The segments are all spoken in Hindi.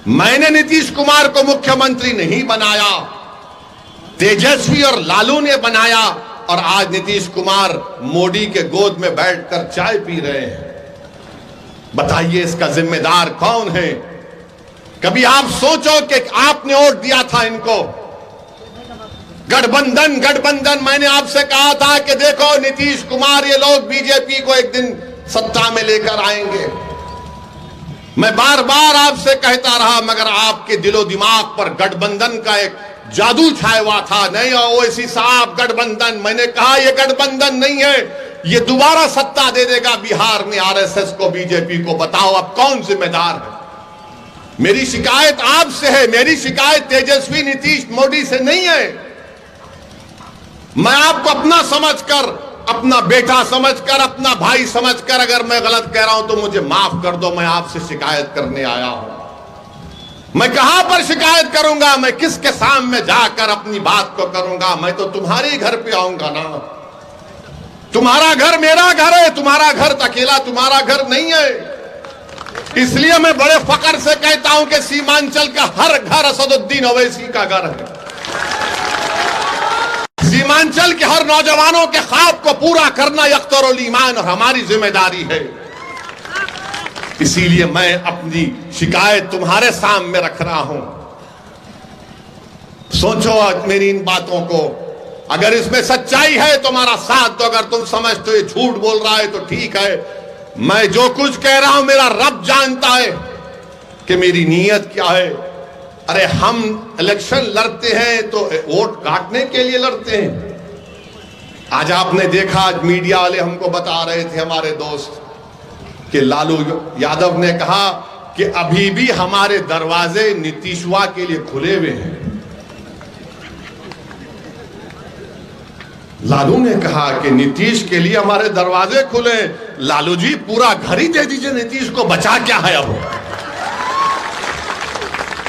मैंने नीतीश कुमार को मुख्यमंत्री नहीं बनाया, तेजस्वी और लालू ने बनाया, और आज नीतीश कुमार मोदी के गोद में बैठकर चाय पी रहे हैं। बताइए इसका जिम्मेदार कौन है? कभी आप सोचो कि आपने वोट दिया था इनको, गठबंधन गठबंधन। मैंने आपसे कहा था कि देखो नीतीश कुमार ये लोग बीजेपी को एक दिन सत्ता में लेकर आएंगे। मैं बार बार आपसे कहता रहा, मगर आपके दिलो दिमाग पर गठबंधन का एक जादू छाया हुआ था। नहीं ओवैसी साहब गठबंधन, मैंने कहा यह गठबंधन नहीं है, ये दोबारा सत्ता दे देगा बिहार में आरएसएस को, बीजेपी को। बताओ अब कौन जिम्मेदार है? मेरी शिकायत आपसे है, मेरी शिकायत तेजस्वी नीतीश मोदी से नहीं है। मैं आपको अपना समझकर, अपना बेटा समझकर, अपना भाई समझकर, अगर मैं गलत कह रहा हूं तो मुझे माफ कर दो। मैं आपसे शिकायत करने आया हूं। मैं कहां पर शिकायत करूंगा? मैं किसके सामने जाकर अपनी बात को करूंगा? मैं तो तुम्हारे घर पे आऊंगा ना। तुम्हारा घर मेरा घर है, तुम्हारा घर अकेला तुम्हारा घर नहीं है। इसलिए मैं बड़े फख्र से कहता हूं कि सीमांचल का हर घर असदुद्दीन ओवैसी का घर है। सीमांचल के हर नौजवानों के ख्वाब को पूरा करना अख्तरुल ईमान और हमारी जिम्मेदारी है। इसीलिए मैं अपनी शिकायत तुम्हारे सामने रख रहा हूं। सोचो आज मेरी इन बातों को, अगर इसमें सच्चाई है तो हमारा साथ दो, अगर तुम समझते हो ये झूठ बोल रहा है तो ठीक है। मैं जो कुछ कह रहा हूं मेरा रब जानता है कि मेरी नीयत क्या है। अरे हम इलेक्शन लड़ते हैं तो वोट काटने के लिए लड़ते हैं। आज आपने देखा, आज मीडिया वाले हमको बता रहे थे, हमारे दोस्त, कि लालू यादव ने कहा कि अभी भी हमारे दरवाजे नीतीशवा के लिए खुले हुए हैं। लालू ने कहा कि नीतीश के लिए हमारे दरवाजे खुले। लालू जी पूरा घर ही दे दीजिए, नीतीश को बचा क्या है अब?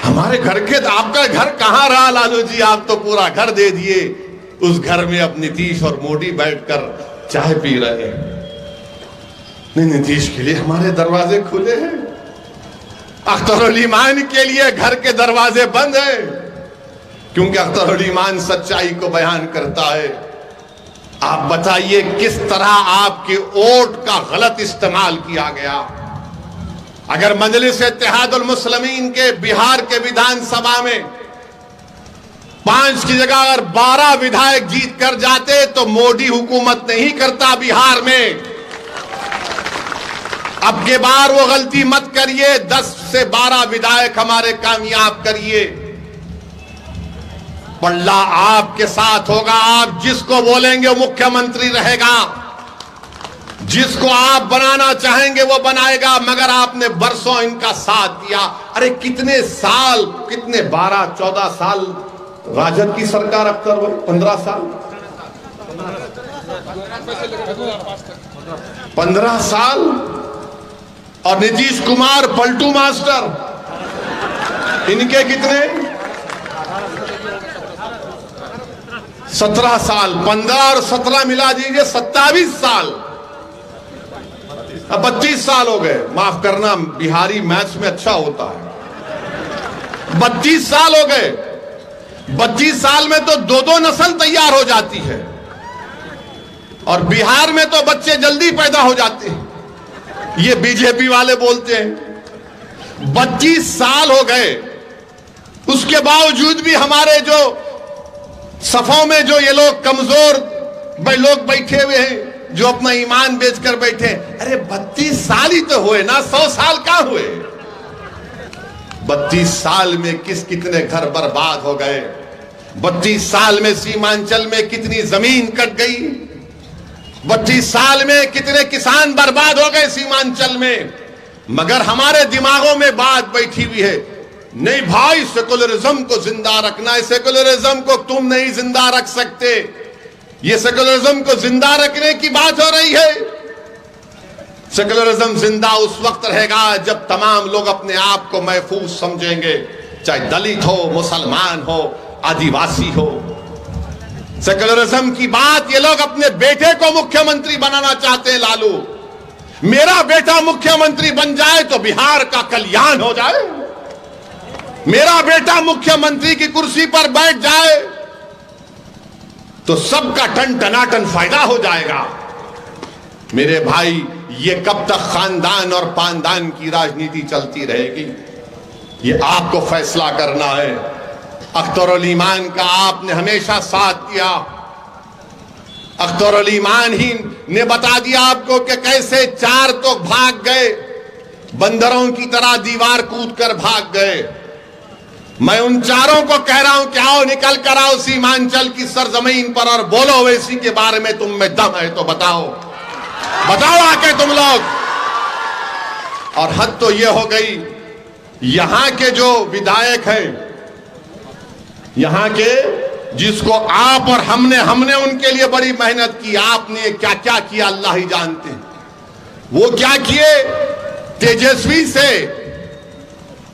हमारे घर के, आपका घर कहां रहा लालू जी? आप तो पूरा घर दे दिए। उस घर में अब नीतीश और मोदी बैठकर चाय पी रहे हैं। नहीं, नीतीश के लिए हमारे दरवाजे खुले हैं, अख्तरुल ईमान के लिए घर के दरवाजे बंद हैं, क्योंकि अख्तरुल ईमान सच्चाई को बयान करता है। आप बताइए किस तरह आपके वोट का गलत इस्तेमाल किया गया। अगर मजलिस इत्तेहादुल मुस्लिमीन के बिहार के विधानसभा में 5 की जगह अगर 12 विधायक जीत कर जाते तो मोदी हुकूमत नहीं करता बिहार में। अब के बार वो गलती मत करिए, 10 से 12 विधायक हमारे कामयाब करिए। पल्ला आपके साथ होगा, आप जिसको बोलेंगे वो मुख्यमंत्री रहेगा, जिसको आप बनाना चाहेंगे वो बनाएगा। मगर आपने बरसों इनका साथ दिया। अरे कितने साल, कितने 12-14 साल राजद की सरकार, अख्तर भाई 15 साल, 15 साल, और नीतीश कुमार पलटू मास्टर, इनके कितने 17 साल, 15 और 17 मिला दीजिए 27 साल, अब 32 साल हो गए। माफ करना, बिहारी मैथ्स में अच्छा होता है। 32 साल हो गए। 32 साल में तो 2-2 नस्ल तैयार हो जाती है, और बिहार में तो बच्चे जल्दी पैदा हो जाते हैं। ये बीजेपी वाले बोलते हैं 32 साल हो गए, उसके बावजूद भी हमारे जो सफों में जो ये लोग कमजोर लोग बैठे हुए हैं, जो अपना ईमान बेचकर बैठे। अरे 32 साल ही तो हुए ना, 100 साल कहां हुए? 32 साल में कितने घर बर्बाद हो गए। 32 साल में सीमांचल में कितनी जमीन कट गई। 32 साल में कितने किसान बर्बाद हो गए सीमांचल में। मगर हमारे दिमागों में बात बैठी हुई है, नहीं भाई सेकुलरिज्म को जिंदा रखना है। सेकुलरिज्म को तुम नहीं जिंदा रख सकते। ये सेकुलरिज्म को जिंदा रखने की बात हो रही है। सेकुलरिज्म जिंदा उस वक्त रहेगा जब तमाम लोग अपने आप को महफूज समझेंगे, चाहे दलित हो, मुसलमान हो, आदिवासी हो। सेकुलरिज्म की बात ये लोग अपने बेटे को मुख्यमंत्री बनाना चाहते हैं। लालू, मेरा बेटा मुख्यमंत्री बन जाए तो बिहार का कल्याण हो जाए। मेरा बेटा मुख्यमंत्री की कुर्सी पर बैठ जाए तो सबका टन टनाटन फायदा हो जाएगा। मेरे भाई, ये कब तक खानदान और पानदान की राजनीति चलती रहेगी, ये आपको फैसला करना है। अख्तरुल ईमान का आपने हमेशा साथ दिया। अख्तरुल ईमान ही ने बता दिया आपको कि कैसे 4 तो भाग गए, बंदरों की तरह दीवार कूद कर भाग गए। मैं उन 4 को कह रहा हूं कि आओ निकल कर आओ सीमांचल की सरजमीन पर और बोलो ओवैसी के बारे में तुम में दम है तो बताओ, बताओ आके तुम लोग। और हद तो यह हो गई, यहां के जो विधायक हैं, यहां के जिसको आप और हमने उनके लिए बड़ी मेहनत की, आपने क्या क्या किया अल्लाह ही जानते हैं। वो क्या किए, तेजस्वी से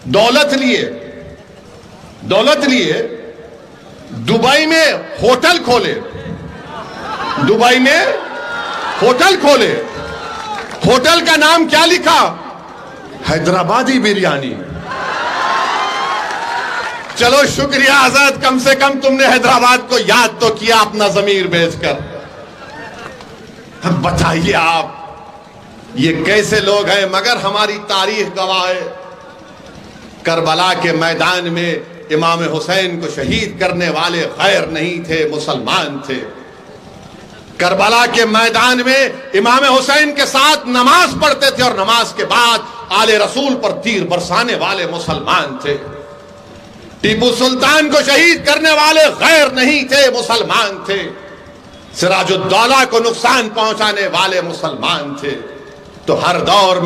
दौलत लिए दुबई में होटल खोले, दुबई में होटल खोले। होटल का नाम क्या लिखा, हैदराबादी बिरयानी। चलो शुक्रिया आजाद, कम से कम तुमने हैदराबाद को याद तो किया अपना जमीर बेचकर। अब बताइए आप, ये कैसे लोग हैं। मगर हमारी तारीख गवाह है, करबला के मैदान में इमाम हुसैन को शहीद करने वाले गैर नहीं थे, मुसलमान थे। करबला के मैदान में इमाम हुसैन के साथ नमाज पढ़ते थे और नमाज के बाद आले रसूल पर तीर बरसाने वाले मुसलमान थे। टीपू सुल्तान को शहीद करने वाले गैर नहीं थे, मुसलमान थे। सिराजुद्दौला को नुकसान पहुंचाने वाले मुसलमान थे। तो हर दौर में